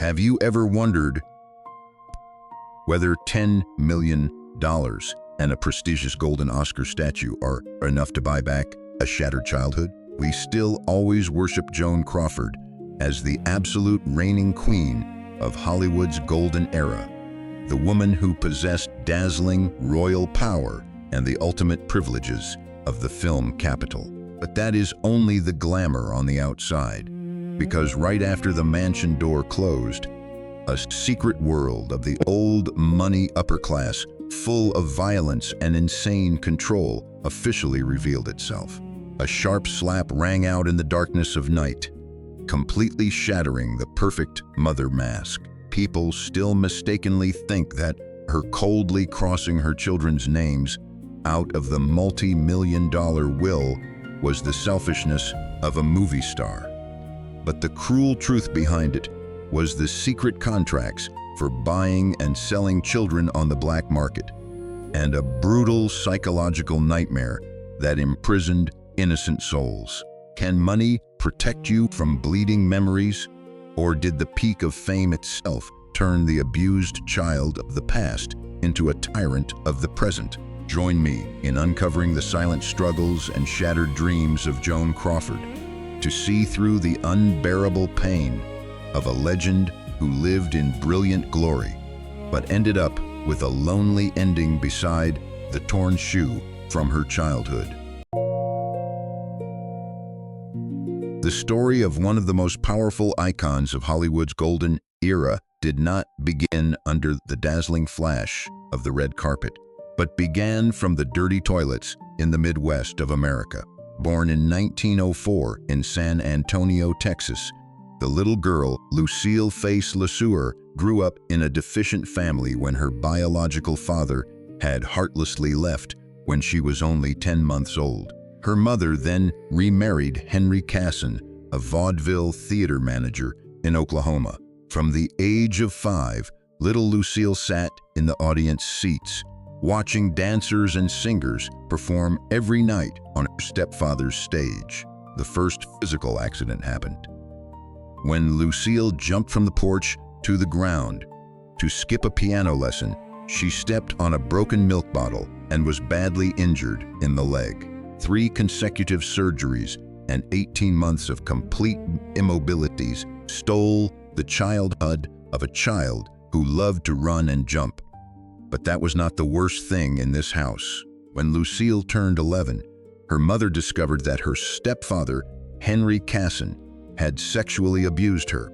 Have you ever wondered whether $10 million and a prestigious golden Oscar statue are enough to buy back a shattered childhood? We still always worship Joan Crawford as the absolute reigning queen of Hollywood's golden era, the woman who possessed dazzling royal power and the ultimate privileges of the film capital. But that is only the glamour on the outside, because right after the mansion door closed, a secret world of the old money upper class, full of violence and insane control, officially revealed itself. A sharp slap rang out in the darkness of night, completely shattering the perfect mother mask. People still mistakenly think that her coldly crossing her children's names out of the multi-million-dollar will was the selfishness of a movie star. But the cruel truth behind it was the secret contracts for buying and selling children on the black market, and a brutal psychological nightmare that imprisoned innocent souls. Can money protect you from bleeding memories, or did the peak of fame itself turn the abused child of the past into a tyrant of the present? Join me in uncovering the silent struggles and shattered dreams of Joan Crawford, to see through the unbearable pain of a legend who lived in brilliant glory, but ended up with a lonely ending beside the torn shoe from her childhood. The story of one of the most powerful icons of Hollywood's golden era did not begin under the dazzling flash of the red carpet, but began from the dirty toilets in the Midwest of America. Born in 1904 in San Antonio, Texas, the little girl, Lucille Face LeSueur, grew up in a deficient family when her biological father had heartlessly left when she was only 10 months old. Her mother then remarried Henry Casson, a vaudeville theater manager in Oklahoma. From the age of 5, little Lucille sat in the audience seats, watching dancers and singers perform every night on her stepfather's stage. The first physical accident happened when Lucille jumped from the porch to the ground to skip a piano lesson. She stepped on a broken milk bottle and was badly injured in the leg. 3 consecutive surgeries and 18 months of complete immobilities stole the childhood of a child who loved to run and jump. But that was not the worst thing in this house. When Lucille turned 11, her mother discovered that her stepfather, Henry Casson, had sexually abused her.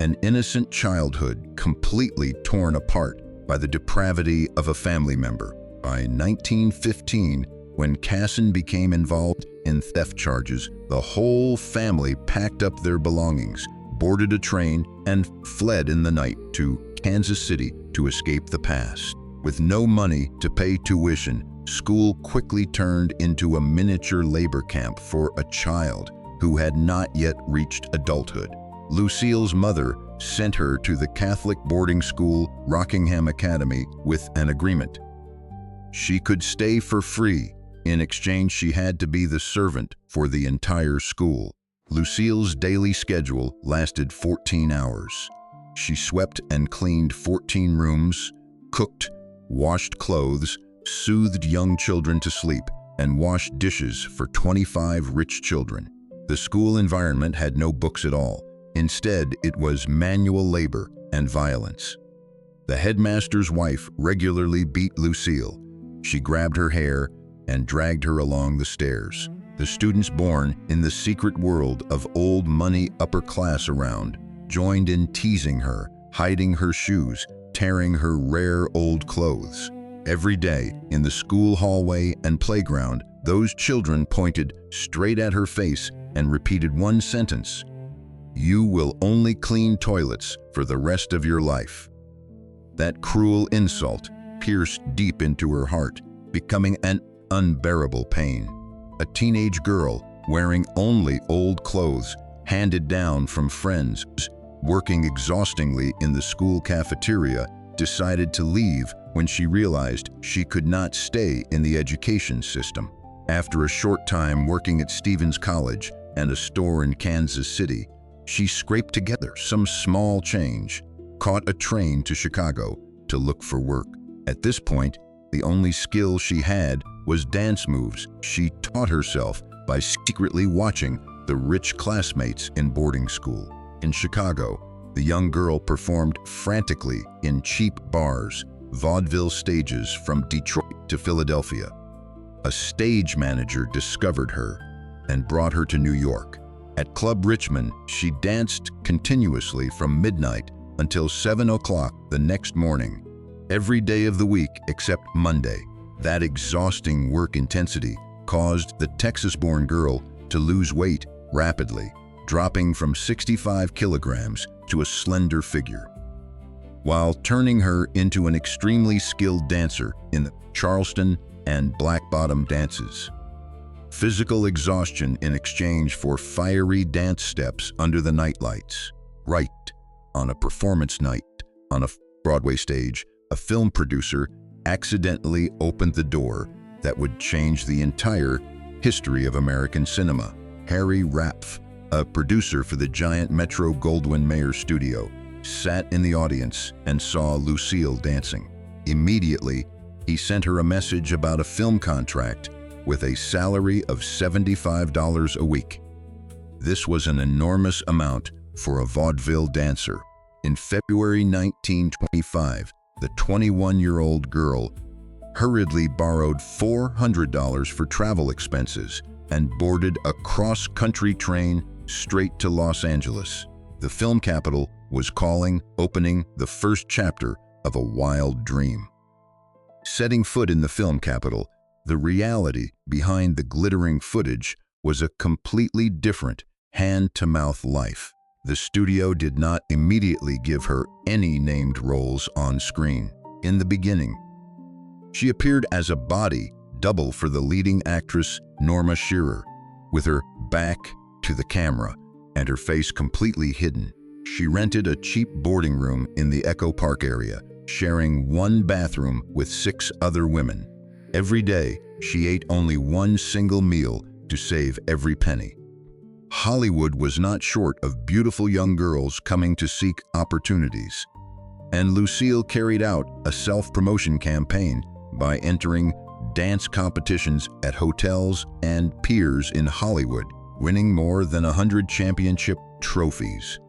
An innocent childhood completely torn apart by the depravity of a family member. By 1915, when Casson became involved in theft charges, the whole family packed up their belongings, boarded a train, and fled in the night to Kansas City to escape the past. With no money to pay tuition, school quickly turned into a miniature labor camp for a child who had not yet reached adulthood. Lucille's mother sent her to the Catholic boarding school Rockingham Academy with an agreement. She could stay for free. In exchange, she had to be the servant for the entire school. Lucille's daily schedule lasted 14 hours. She swept and cleaned 14 rooms, cooked, washed clothes, soothed young children to sleep, and washed dishes for 25 rich children. The school environment had no books at all. Instead, it was manual labor and violence. The headmaster's wife regularly beat Lucille. She grabbed her hair and dragged her along the stairs. The students born in the secret world of old money upper class around joined in teasing her, hiding her shoes, tearing her rare old clothes. Every day, in the school hallway and playground, those children pointed straight at her face and repeated one sentence: "You will only clean toilets for the rest of your life." That cruel insult pierced deep into her heart, becoming an unbearable pain. A teenage girl wearing only old clothes handed down from friends, working exhaustingly in the school cafeteria, decided to leave when she realized she could not stay in the education system. After a short time working at Stevens College and a store in Kansas City, She scraped together some small change, caught a train to Chicago to look for work. At this point, the only skill she had was dance moves she taught herself by secretly watching the rich classmates in boarding school. In Chicago, the young girl performed frantically in cheap bars, vaudeville stages from Detroit to Philadelphia. A stage manager discovered her and brought her to New York. At Club Richmond, she danced continuously from midnight until 7 o'clock the next morning, every day of the week except Monday. That exhausting work intensity caused the Texas-born girl to lose weight rapidly, dropping from 65 kilograms to a slender figure, while turning her into an extremely skilled dancer in the Charleston and Black Bottom dances. Physical exhaustion in exchange for fiery dance steps under the nightlights. Right on a performance night on a Broadway stage, a film producer accidentally opened the door that would change the entire history of American cinema. Harry Rapf, a producer for the giant Metro-Goldwyn-Mayer studio, sat in the audience and saw Lucille dancing. Immediately, he sent her a message about a film contract with a salary of $75 a week. This was an enormous amount for a vaudeville dancer. In February 1925, the 21-year-old girl hurriedly borrowed $400 for travel expenses and boarded a cross-country train straight to Los Angeles. The film capital was calling, opening the first chapter of a wild dream. Setting foot in the film capital, the reality behind the glittering footage was a completely different hand-to-mouth life. The studio did not immediately give her any named roles on screen. In the beginning, she appeared as a body double for the leading actress Norma Shearer, with her back to the camera and her face completely hidden. She rented a cheap boarding room in the Echo Park area, sharing one bathroom with 6 other women. Every day, she ate only one single meal to save every penny. Hollywood was not short of beautiful young girls coming to seek opportunities, and Lucille carried out a self-promotion campaign by entering dance competitions at hotels and piers in Hollywood, winning more than 100 championship trophies.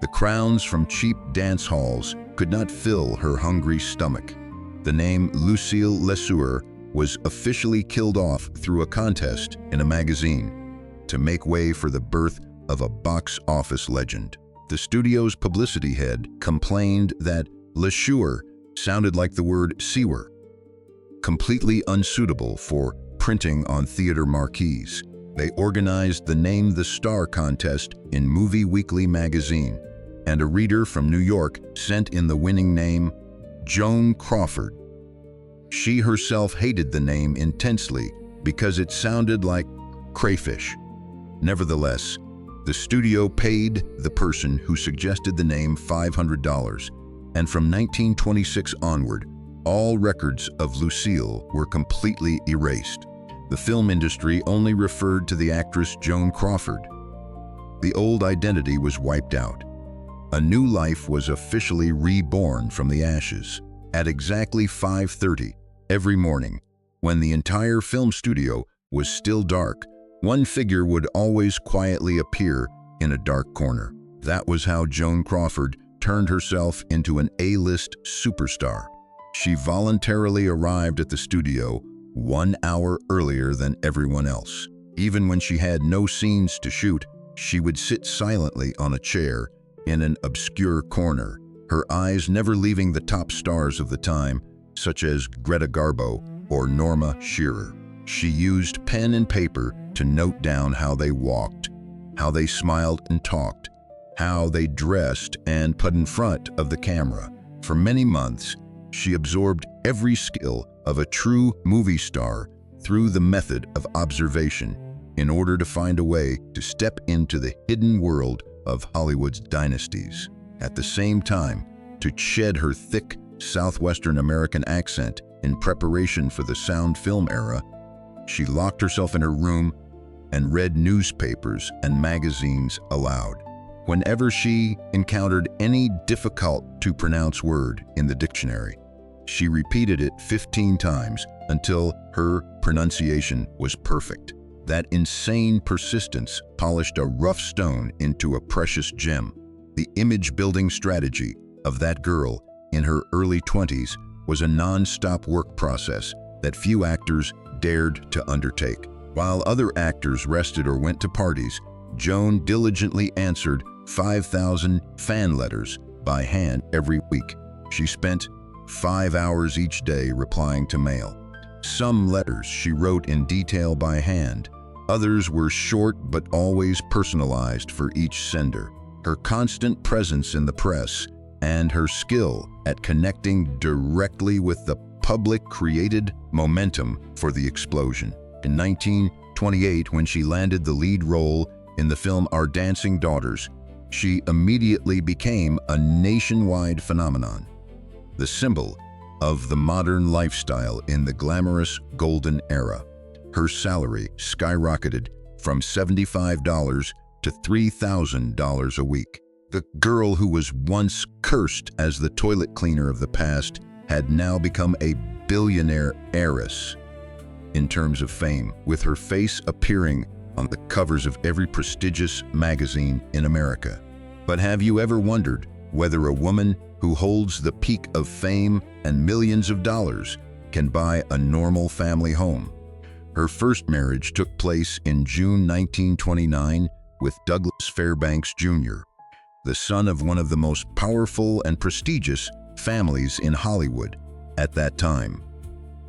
The crowns from cheap dance halls could not fill her hungry stomach. The name Lucille Lesueur was officially killed off through a contest in a magazine to make way for the birth of a box office legend. The studio's publicity head complained that Lesueur sounded like the word sewer, completely unsuitable for printing on theater marquees. They organized the Name the Star contest in Movie Weekly magazine, and a reader from New York sent in the winning name, Joan Crawford. She herself hated the name intensely because it sounded like crayfish. Nevertheless, the studio paid the person who suggested the name $500, and from 1926 onward, all records of Lucille were completely erased. The film industry only referred to the actress Joan Crawford. The old identity was wiped out. A new life was officially reborn from the ashes. At exactly 5:30 every morning, when the entire film studio was still dark, one figure would always quietly appear in a dark corner. That was how Joan Crawford turned herself into an A-list superstar. She voluntarily arrived at the studio 1 hour earlier than everyone else. Even when she had no scenes to shoot, she would sit silently on a chair in an obscure corner, her eyes never leaving the top stars of the time, such as Greta Garbo or Norma Shearer. She used pen and paper to note down how they walked, how they smiled and talked, how they dressed and put in front of the camera. For many months, she absorbed every skill of a true movie star through the method of observation in order to find a way to step into the hidden world of Hollywood's dynasties. At the same time, to shed her thick Southwestern American accent in preparation for the sound film era, she locked herself in her room and read newspapers and magazines aloud. whenever she encountered any difficult-to-pronounce word in the dictionary. She repeated it 15 times until her pronunciation was perfect. That insane persistence polished a rough stone into a precious gem. The image-building strategy of that girl in her early 20s was a non-stop work process that few actors dared to undertake. While other actors rested or went to parties, Joan diligently answered 5,000 fan letters by hand every week. She spent 5 hours each day replying to mail. Some letters she wrote in detail by hand. Others were short but always personalized for each sender. Her constant presence in the press and her skill at connecting directly with the public created momentum for the explosion. In 1928, when she landed the lead role in the film Our Dancing Daughters, she immediately became a nationwide phenomenon, the symbol of the modern lifestyle in the glamorous golden era. Her salary skyrocketed from $75 to $3,000 a week. The girl who was once cursed as the toilet cleaner of the past had now become a billionaire heiress in terms of fame, with her face appearing on the covers of every prestigious magazine in America. But have you ever wondered whether a woman who holds the peak of fame and millions of dollars can buy a normal family home? Her first marriage took place in June 1929 with Douglas Fairbanks Jr., the son of one of the most powerful and prestigious families in Hollywood at that time.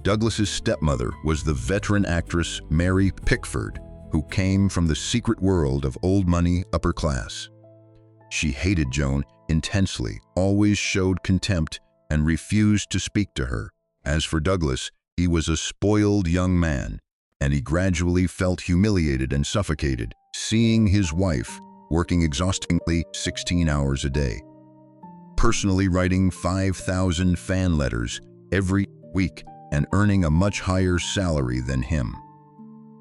Douglas's stepmother was the veteran actress Mary Pickford, who came from the secret world of old money upper class. She hated Joan intensely, always showed contempt, and refused to speak to her. As for Douglas, he was a spoiled young man, and he gradually felt humiliated and suffocated, seeing his wife working exhaustingly 16 hours a day, personally writing 5,000 fan letters every week and earning a much higher salary than him.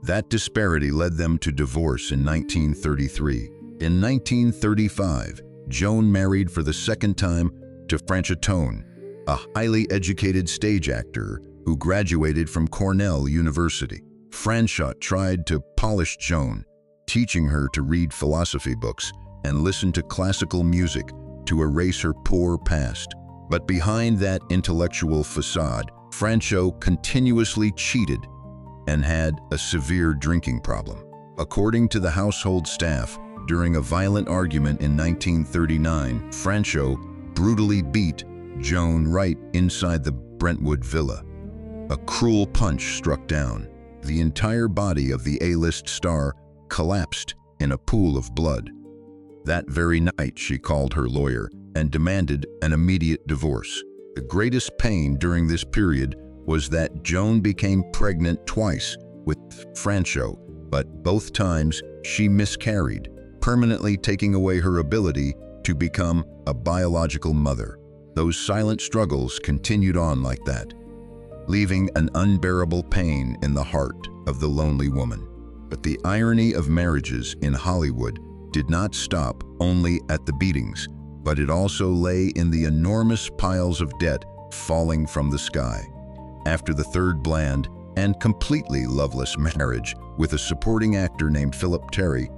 That disparity led them to divorce in 1933. In 1935, Joan married for the second time to Franchetone, a highly educated stage actor who graduated from Cornell University. Franchet tried to polish Joan, teaching her to read philosophy books and listen to classical music to erase her poor past. But behind that intellectual facade, Franchet continuously cheated and had a severe drinking problem. According to the household staff, during a violent argument in 1939, Franchet brutally beat Joan right inside the Brentwood villa. A cruel punch struck down. The entire body of the A-list star collapsed in a pool of blood. That very night, she called her lawyer and demanded an immediate divorce. The greatest pain during this period was that Joan became pregnant twice with Franchet, but both times she miscarried, permanently taking away her ability to become a biological mother. Those silent struggles continued on like that, leaving an unbearable pain in the heart of the lonely woman. But the irony of marriages in Hollywood did not stop only at the beatings, but it also lay in the enormous piles of debt falling from the sky. After the third bland and completely loveless marriage with a supporting actor named Philip Terry,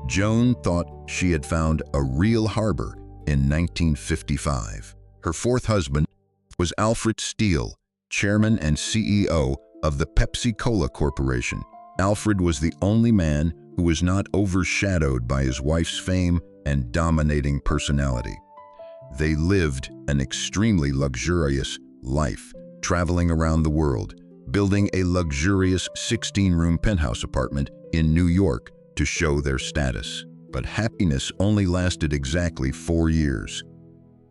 Joan thought she had found a real harbor in 1955. Her fourth husband was Alfred Steele, chairman and CEO of the Pepsi-Cola Corporation. Alfred was the only man who was not overshadowed by his wife's fame and dominating personality. They lived an extremely luxurious life, traveling around the world, building a luxurious 16-room penthouse apartment in New York to show their status. But happiness only lasted exactly 4 years.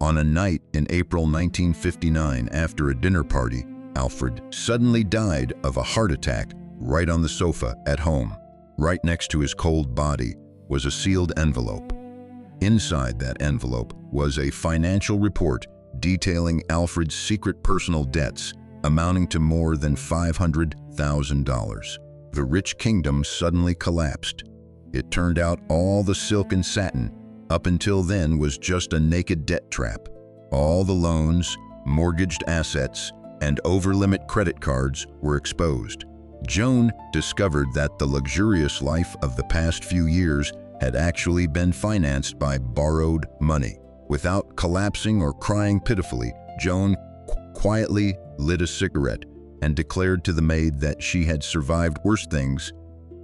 On a night in April 1959, after a dinner party, Alfred suddenly died of a heart attack right on the sofa at home. Right next to his cold body was a sealed envelope. Inside that envelope was a financial report detailing Alfred's secret personal debts amounting to more than $500,000. The rich kingdom suddenly collapsed. It turned out all the silk and satin up until then was just a naked debt trap. All the loans, mortgaged assets, and over-limit credit cards were exposed. Joan discovered that the luxurious life of the past few years had actually been financed by borrowed money. Without collapsing or crying pitifully, Joan quietly lit a cigarette and declared to the maid that she had survived worse things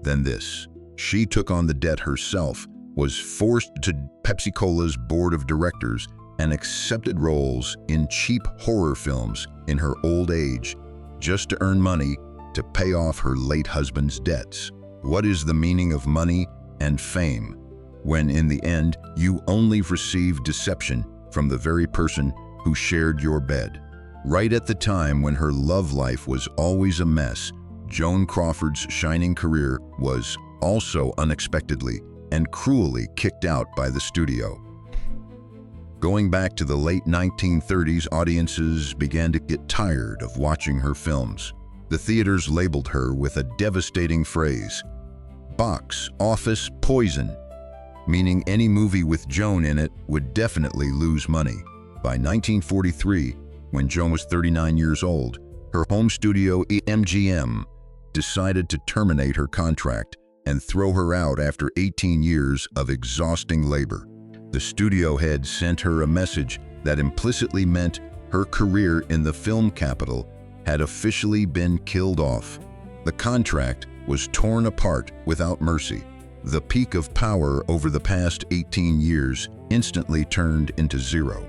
than this. She took on the debt herself, was forced to Pepsi-Cola's board of directors, and accepted roles in cheap horror films in her old age just to earn money to pay off her late husband's debts. What is the meaning of money and fame when in the end you only receive deception from the very person who shared your bed? Right at the time when her love life was always a mess, Joan Crawford's shining career was also unexpectedly and cruelly kicked out by the studio. Going back to the late 1930s, audiences began to get tired of watching her films. The theaters labeled her with a devastating phrase, "box office poison," meaning any movie with Joan in it would definitely lose money. By 1943, when Joan was 39 years old, her home studio MGM decided to terminate her contract and throw her out after 18 years of exhausting labor. The studio head sent her a message that implicitly meant her career in the film capital had officially been killed off. The contract was torn apart without mercy. The peak of power over the past 18 years instantly turned into zero.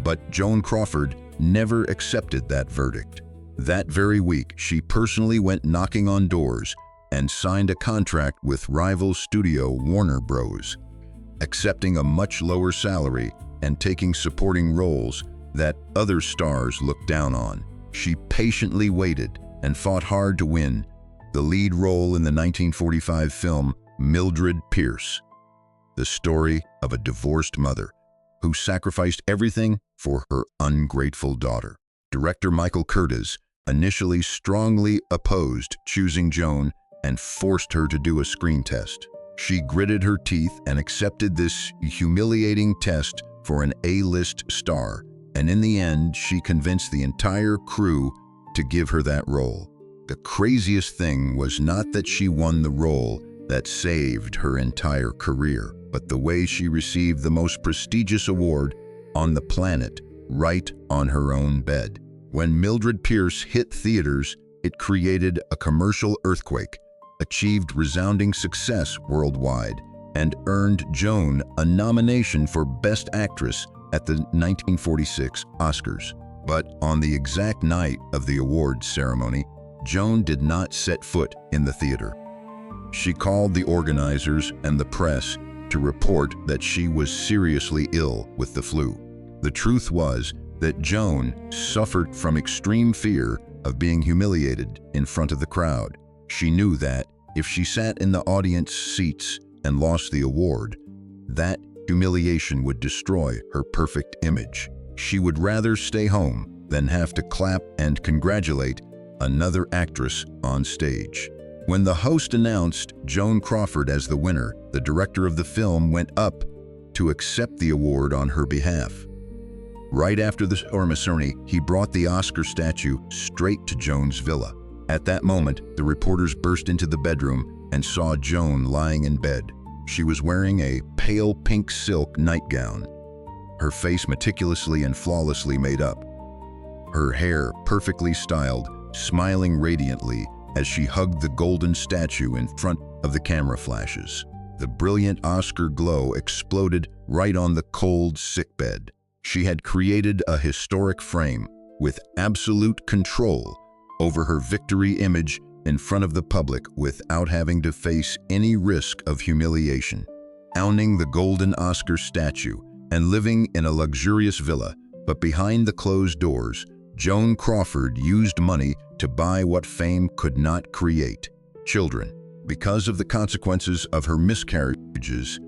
But Joan Crawford never accepted that verdict. That very week, she personally went knocking on doors and signed a contract with rival studio Warner Bros., accepting a much lower salary and taking supporting roles that other stars looked down on. She patiently waited and fought hard to win the lead role in the 1945 film Mildred Pierce, the story of a divorced mother who sacrificed everything for her ungrateful daughter. Director Michael Curtiz initially strongly opposed choosing Joan and forced her to do a screen test. She gritted her teeth and accepted this humiliating test for an A-list star, and in the end, she convinced the entire crew to give her that role. The craziest thing was not that she won the role that saved her entire career, but the way she received the most prestigious award on the planet right on her own bed. When Mildred Pierce hit theaters, it created a commercial earthquake, achieved resounding success worldwide, and earned Joan a nomination for Best Actress at the 1946 Oscars. But on the exact night of the awards ceremony, Joan did not set foot in the theater. She called the organizers and the press to report that she was seriously ill with the flu. The truth was that Joan suffered from extreme fear of being humiliated in front of the crowd. She knew that if she sat in the audience seats and lost the award, that humiliation would destroy her perfect image. She would rather stay home than have to clap and congratulate another actress on stage. When the host announced Joan Crawford as the winner, the director of the film went up to accept the award on her behalf. Right after the ceremony, he brought the Oscar statue straight to Joan's villa. At that moment, the reporters burst into the bedroom and saw Joan lying in bed. She was wearing a pale pink silk nightgown, her face meticulously and flawlessly made up, her hair perfectly styled, smiling radiantly as she hugged the golden statue in front of the camera flashes. The brilliant Oscar glow exploded right on the cold sickbed. She had created a historic frame with absolute control over her victory image in front of the public without having to face any risk of humiliation. Owning the golden Oscar statue and living in a luxurious villa, but behind the closed doors, Joan Crawford used money to buy what fame could not create: children. Because of the consequences of her miscarriages,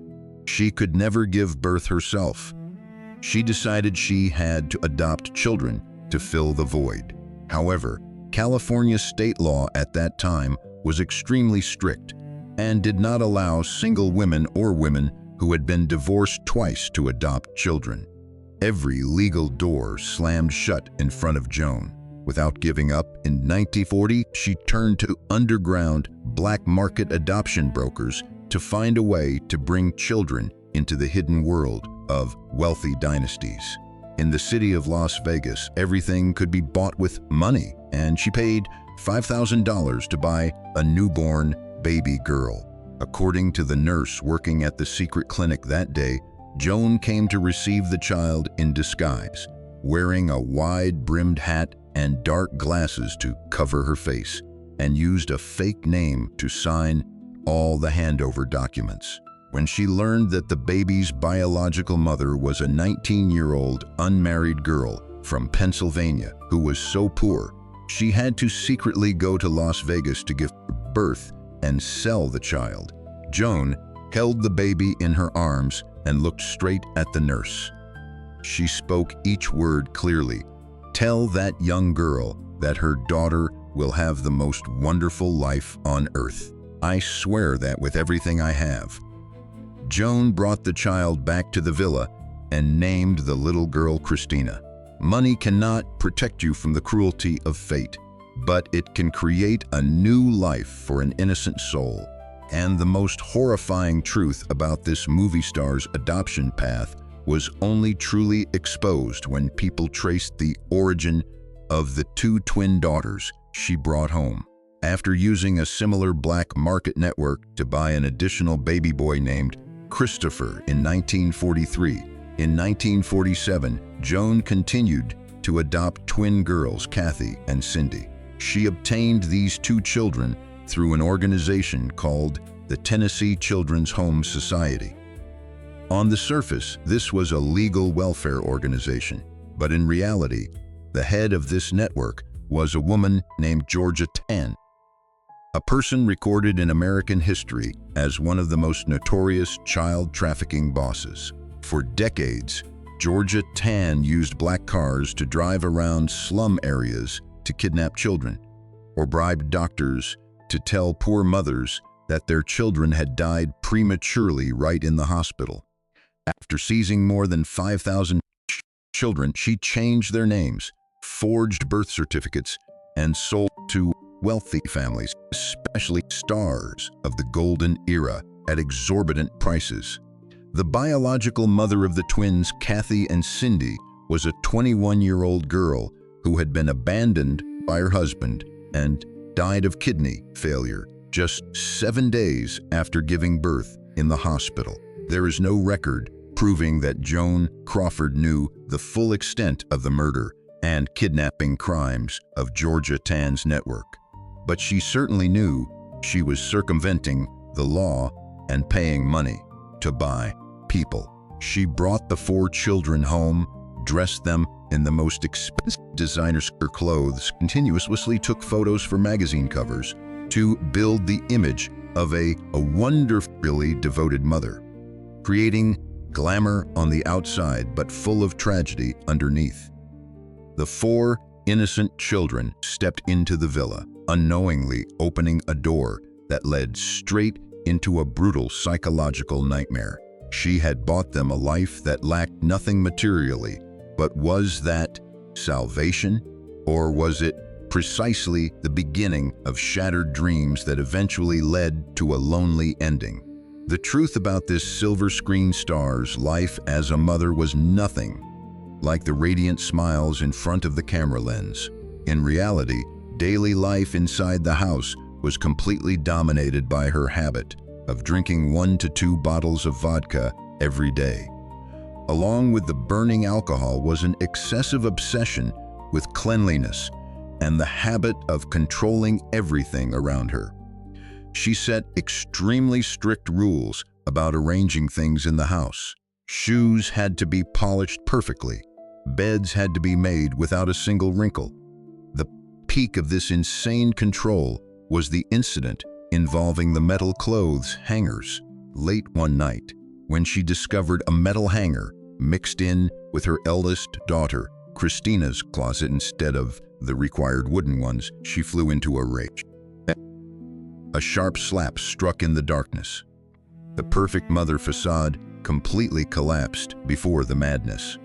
she could never give birth herself. She decided she had to adopt children to fill the void. However, California state law at that time was extremely strict and did not allow single women or women who had been divorced twice to adopt children. Every legal door slammed shut in front of Joan. Without giving up, in 1940, she turned to underground black market adoption brokers to find a way to bring children into the hidden world of wealthy dynasties. In the city of Las Vegas, everything could be bought with money, and she paid $5,000 to buy a newborn baby girl. According to the nurse working at the secret clinic that day, Joan came to receive the child in disguise, wearing a wide-brimmed hat and dark glasses to cover her face, and used a fake name to sign all the handover documents. When she learned that the baby's biological mother was a 19-year-old unmarried girl from Pennsylvania who was so poor, she had to secretly go to Las Vegas to give birth and sell the child. Joan held the baby in her arms and looked straight at the nurse. She spoke each word clearly. "Tell that young girl that her daughter will have the most wonderful life on earth. I swear that with everything I have." Joan brought the child back to the villa and named the little girl Christina. Money cannot protect you from the cruelty of fate, but it can create a new life for an innocent soul. And the most horrifying truth about this movie star's adoption path was only truly exposed when people traced the origin of the two twin daughters she brought home. After using a similar black market network to buy an additional baby boy named Christopher in 1943, in 1947, Joan continued to adopt twin girls, Kathy and Cindy. She obtained these two children through an organization called the Tennessee Children's Home Society. On the surface, this was a legal welfare organization, but in reality, the head of this network was a woman named Georgia Tann, a person recorded in American history as one of the most notorious child trafficking bosses. For decades, Georgia Tann used black cars to drive around slum areas to kidnap children, or bribe doctors to tell poor mothers that their children had died prematurely right in the hospital. After seizing more than 5,000 children, she changed their names, forged birth certificates, and sold to wealthy families, especially stars of the golden era, at exorbitant prices. The biological mother of the twins, Kathy and Cindy, was a 21-year-old girl who had been abandoned by her husband and died of kidney failure just 7 days after giving birth in the hospital. There is no record proving that Joan Crawford knew the full extent of the murder and kidnapping crimes of Georgia Tann's network. But she certainly knew she was circumventing the law and paying money to buy people. She brought the 4 children home, dressed them in the most expensive designer clothes, continuously took photos for magazine covers to build the image of a wonderfully devoted mother, creating glamour on the outside but full of tragedy underneath. The 4 innocent children stepped into the villa, unknowingly opening a door that led straight into a brutal psychological nightmare. She had bought them a life that lacked nothing materially, but was that salvation? Or was it precisely the beginning of shattered dreams that eventually led to a lonely ending? The truth about this silver screen star's life as a mother was nothing like the radiant smiles in front of the camera lens. In reality, daily life inside the house was completely dominated by her habit of drinking 1 to 2 bottles of vodka every day. Along with the burning alcohol was an excessive obsession with cleanliness and the habit of controlling everything around her. She set extremely strict rules about arranging things in the house. Shoes had to be polished perfectly. Beds had to be made without a single wrinkle. The peak of this insane control was the incident involving the metal clothes hangers. Late one night, when she discovered a metal hanger mixed in with her eldest daughter, Christina's closet instead of the required wooden ones, she flew into a rage. A sharp slap struck in the darkness. The perfect mother facade completely collapsed before the madness.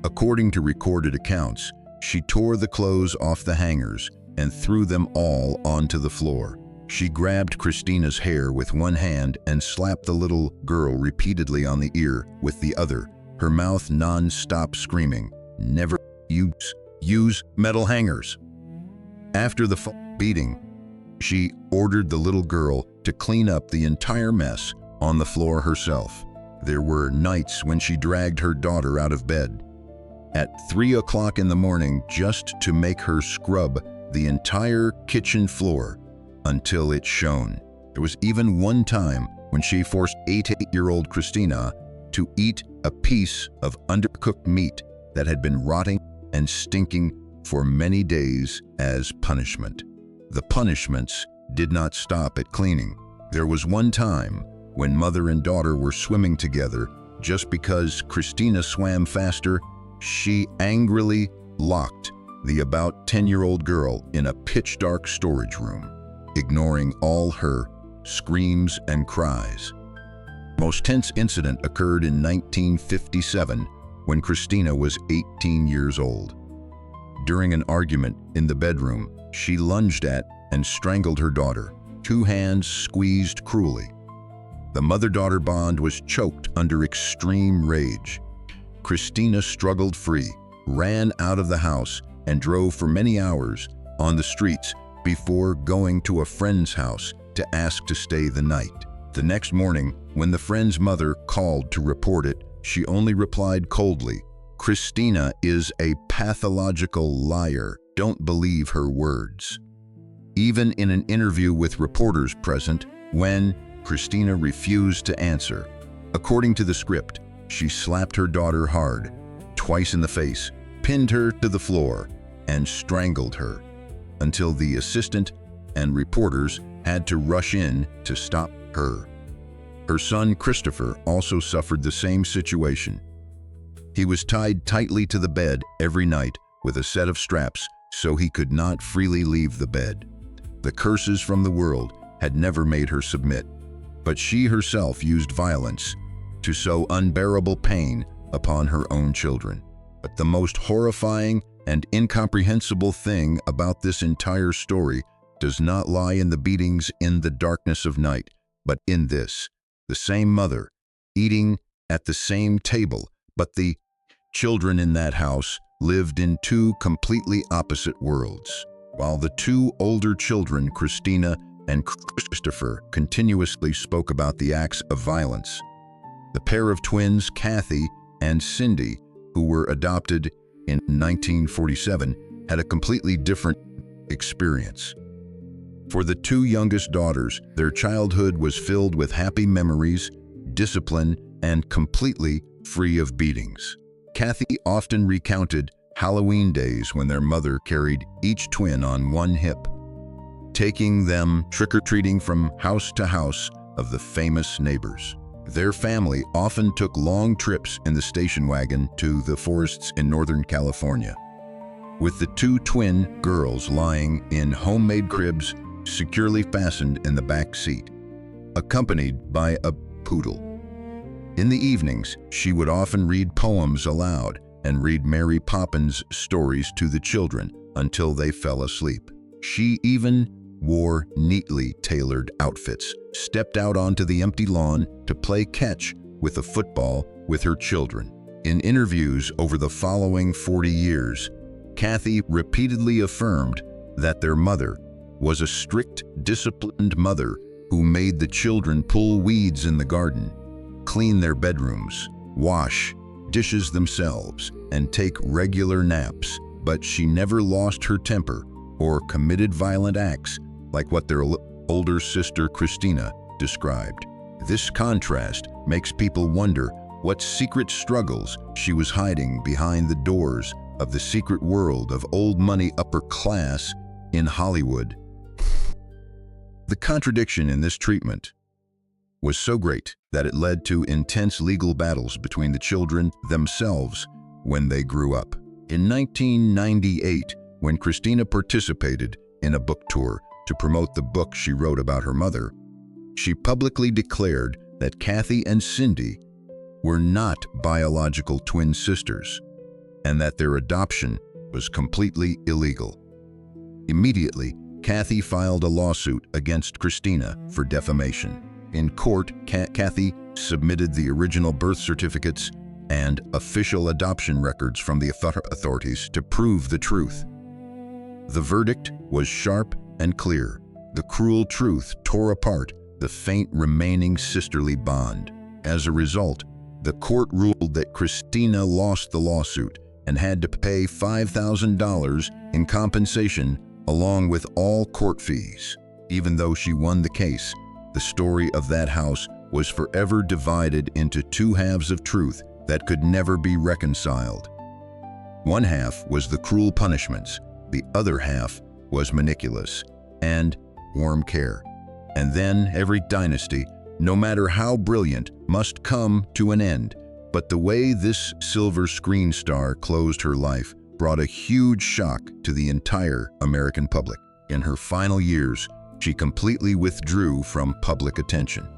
According to recorded accounts, she tore the clothes off the hangers and threw them all onto the floor. She grabbed Christina's hair with one hand and slapped the little girl repeatedly on the ear with the other, her mouth non-stop screaming, "Never use metal hangers." After the beating, she ordered the little girl to clean up the entire mess on the floor herself. There were nights when she dragged her daughter out of bed at 3 o'clock in the morning just to make her scrub the entire kitchen floor until it shone. There was even one time when she forced 8-year-old Christina to eat a piece of undercooked meat that had been rotting and stinking for many days as punishment. The punishments did not stop at cleaning. There was one time when mother and daughter were swimming together. Just because Christina swam faster, she angrily locked the about 10-year-old girl in a pitch-dark storage room, ignoring all her screams and cries. The most tense incident occurred in 1957 when Christina was 18 years old. During an argument in the bedroom, she lunged at and strangled her daughter, 2 hands squeezed cruelly. The mother-daughter bond was choked under extreme rage. Christina struggled free, ran out of the house, and drove for many hours on the streets before going to a friend's house to ask to stay the night. The next morning, when the friend's mother called to report it, she only replied coldly, "Christina is a pathological liar. Don't believe her words." Even in an interview with reporters present, when Christina refused to answer, according to the script, she slapped her daughter hard, twice in the face, pinned her to the floor, and strangled her, until the assistant and reporters had to rush in to stop her. Her son Christopher also suffered the same situation. He was tied tightly to the bed every night with a set of straps so he could not freely leave the bed. The curses from the world had never made her submit, but she herself used violence to sow unbearable pain upon her own children. But the most horrifying and incomprehensible thing about this entire story does not lie in the beatings in the darkness of night, but in this: the same mother, eating at the same table, but the children in that house lived in 2 completely opposite worlds. While the 2 older children, Christina and Christopher, continuously spoke about the acts of violence, the pair of twins, Kathy and Cindy, who were adopted in 1947, had a completely different experience. For the 2 youngest daughters, their childhood was filled with happy memories, discipline, and completely free of beatings. Kathy often recounted Halloween days when their mother carried each twin on one hip, taking them trick-or-treating from house to house of the famous neighbors. Their family often took long trips in the station wagon to the forests in Northern California, with the 2 twin girls lying in homemade cribs securely fastened in the back seat, accompanied by a poodle. In the evenings, she would often read poems aloud and read Mary Poppins stories to the children until they fell asleep. She even wore neatly tailored outfits, stepped out onto the empty lawn to play catch with a football with her children. In interviews over the following 40 years, Kathy repeatedly affirmed that their mother was a strict, disciplined mother who made the children pull weeds in the garden, clean their bedrooms, wash dishes themselves, and take regular naps, but she never lost her temper or committed violent acts like what their older sister Christina described. This contrast makes people wonder what secret struggles she was hiding behind the doors of the secret world of old money upper class in Hollywood. The contradiction in this treatment was so great that it led to intense legal battles between the children themselves when they grew up. In 1998, when Christina participated in a book tour to promote the book she wrote about her mother, she publicly declared that Kathy and Cindy were not biological twin sisters, and that their adoption was completely illegal. Immediately, Kathy filed a lawsuit against Christina for defamation. In court, Kathy submitted the original birth certificates and official adoption records from the authorities to prove the truth. The verdict was sharp and clear. The cruel truth tore apart the faint remaining sisterly bond. As a result, the court ruled that Christina lost the lawsuit and had to pay $5,000 in compensation along with all court fees. Even though she won the case, the story of that house was forever divided into two halves of truth that could never be reconciled. One half was the cruel punishments, the other half was meticulous and warm care. And then every dynasty, no matter how brilliant, must come to an end. But the way this silver screen star closed her life brought a huge shock to the entire American public. In her final years, she completely withdrew from public attention.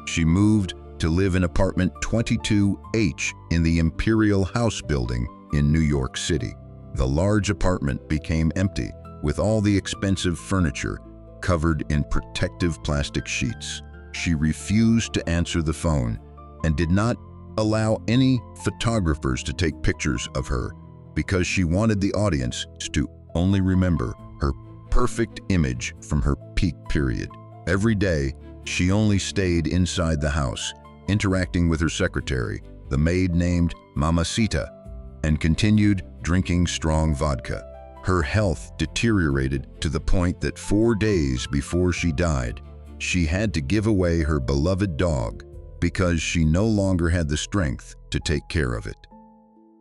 She moved to live in apartment 22H in the Imperial House building in New York City. The large apartment became empty, with all the expensive furniture covered in protective plastic sheets. She refused to answer the phone and did not allow any photographers to take pictures of her because she wanted the audience to only remember her perfect image from her peak period. Every day, she only stayed inside the house, interacting with her secretary, the maid named Mamacita, and continued drinking strong vodka. Her health deteriorated to the point that 4 days before she died, she had to give away her beloved dog because she no longer had the strength to take care of it.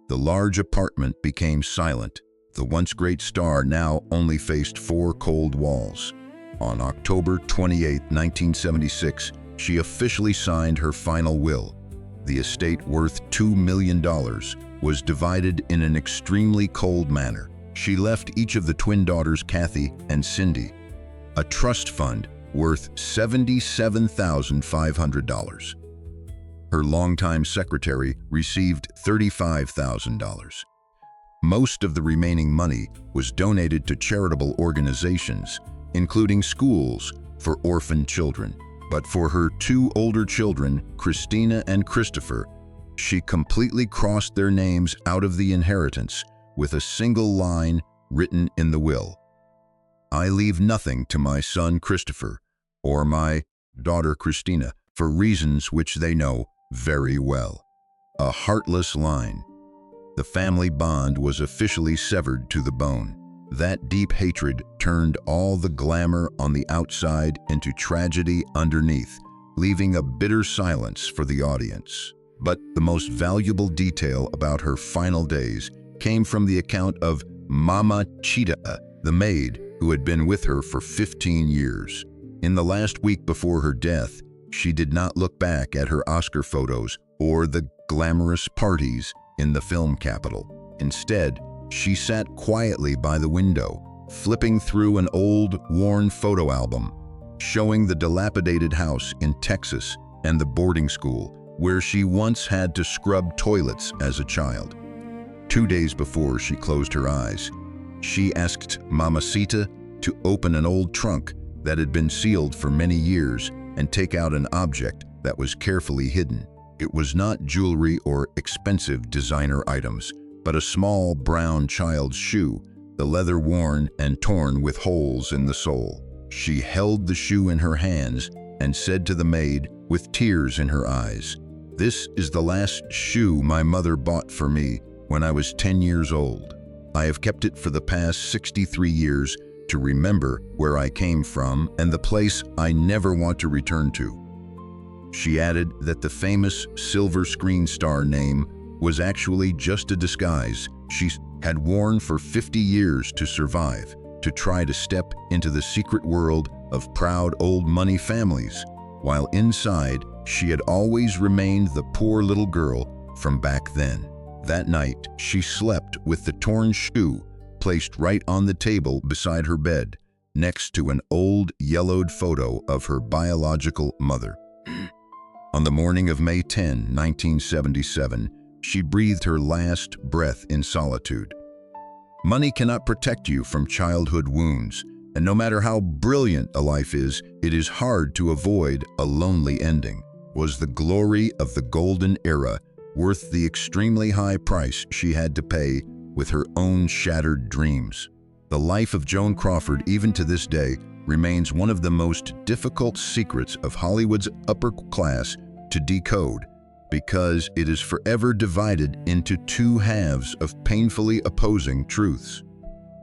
The large apartment became silent. The once great star now only faced 4 cold walls. On October 28, 1976, she officially signed her final will. The estate, worth $2 million, was divided in an extremely cold manner. She left each of the twin daughters, Kathy and Cindy, a trust fund worth $77,500. Her longtime secretary received $35,000. Most of the remaining money was donated to charitable organizations, including schools for orphan children. But for her 2 older children, Christina and Christopher, she completely crossed their names out of the inheritance with a single line written in the will. "I leave nothing to my son Christopher or my daughter Christina for reasons which they know very well." A heartless line. The family bond was officially severed to the bone. That deep hatred turned all the glamour on the outside into tragedy underneath, leaving a bitter silence for the audience. But the most valuable detail about her final days came from the account of Mama Chita, the maid who had been with her for 15 years. In the last week before her death, she did not look back at her Oscar photos or the glamorous parties in the film capital. Instead, she sat quietly by the window, flipping through an old, worn photo album, showing the dilapidated house in Texas and the boarding school where she once had to scrub toilets as a child. 2 days before she closed her eyes, she asked Mamacita to open an old trunk that had been sealed for many years and take out an object that was carefully hidden. It was not jewelry or expensive designer items, but a small brown child's shoe, the leather worn and torn with holes in the sole. She held the shoe in her hands and said to the maid with tears in her eyes, "This is the last shoe my mother bought for me when I was 10 years old. I have kept it for the past 63 years to remember where I came from and the place I never want to return to." She added that the famous silver screen star name was actually just a disguise she had worn for 50 years to survive, to try to step into the secret world of proud old money families, while inside she had always remained the poor little girl from back then. That night, she slept with the torn shoe placed right on the table beside her bed, next to an old yellowed photo of her biological mother. On the morning of May 10, 1977, she breathed her last breath in solitude. Money cannot protect you from childhood wounds, and no matter how brilliant a life is, it is hard to avoid a lonely ending. Was the glory of the golden era worth the extremely high price she had to pay with her own shattered dreams? The life of Joan Crawford, even to this day, remains one of the most difficult secrets of Hollywood's upper class to decode, because it is forever divided into two halves of painfully opposing truths.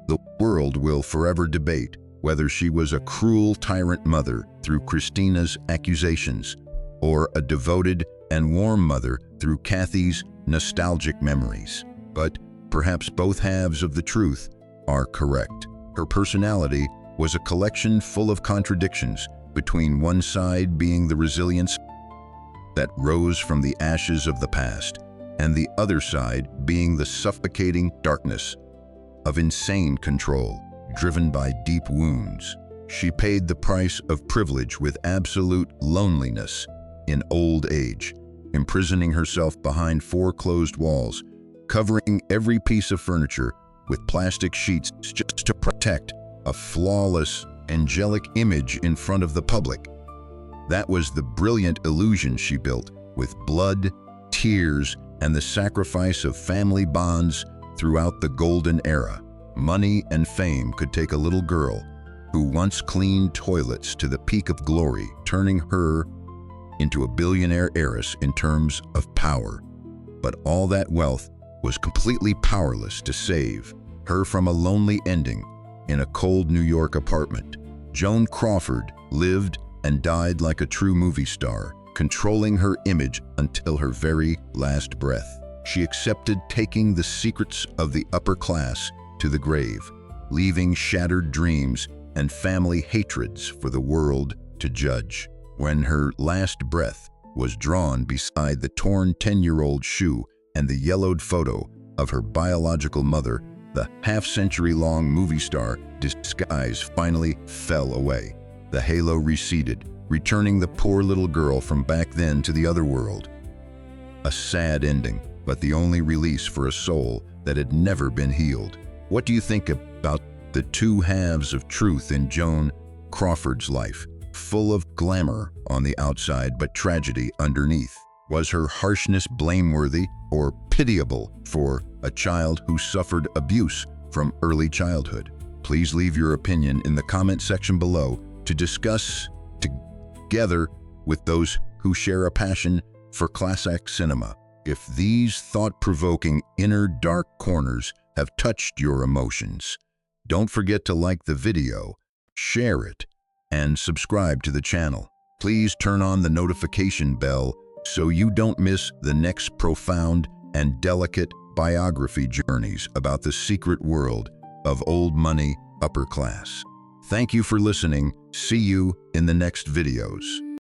The world will forever debate whether she was a cruel tyrant mother through Christina's accusations, or a devoted and warm mother through Kathy's nostalgic memories. But perhaps both halves of the truth are correct. Her personality was a collection full of contradictions, between one side being the resilience that rose from the ashes of the past, and the other side being the suffocating darkness of insane control, driven by deep wounds. She paid the price of privilege with absolute loneliness in old age, imprisoning herself behind four closed walls, covering every piece of furniture with plastic sheets just to protect a flawless, angelic image in front of the public. That was the brilliant illusion she built with blood, tears, and the sacrifice of family bonds throughout the golden era. Money and fame could take a little girl who once cleaned toilets to the peak of glory, turning her into a billionaire heiress in terms of power. But all that wealth was completely powerless to save her from a lonely ending in a cold New York apartment. Joan Crawford lived and died like a true movie star, controlling her image until her very last breath. She accepted taking the secrets of the upper class to the grave, leaving shattered dreams and family hatreds for the world to judge. When her last breath was drawn beside the torn 10-year-old shoe and the yellowed photo of her biological mother, the half-century-long movie star disguise finally fell away. The halo receded, returning the poor little girl from back then to the other world. A sad ending, but the only release for a soul that had never been healed. What do you think about the two halves of truth in Joan Crawford's life? Full of glamour on the outside, but tragedy underneath. Was her harshness blameworthy or pitiable for a child who suffered abuse from early childhood? Please leave your opinion in the comment section below to discuss together with those who share a passion for classic cinema. If these thought-provoking inner dark corners have touched your emotions, don't forget to like the video, share it, and subscribe to the channel. Please turn on the notification bell so you don't miss the next profound and delicate biography journeys about the secret world of old money upper class. Thank you for listening. See you in the next videos.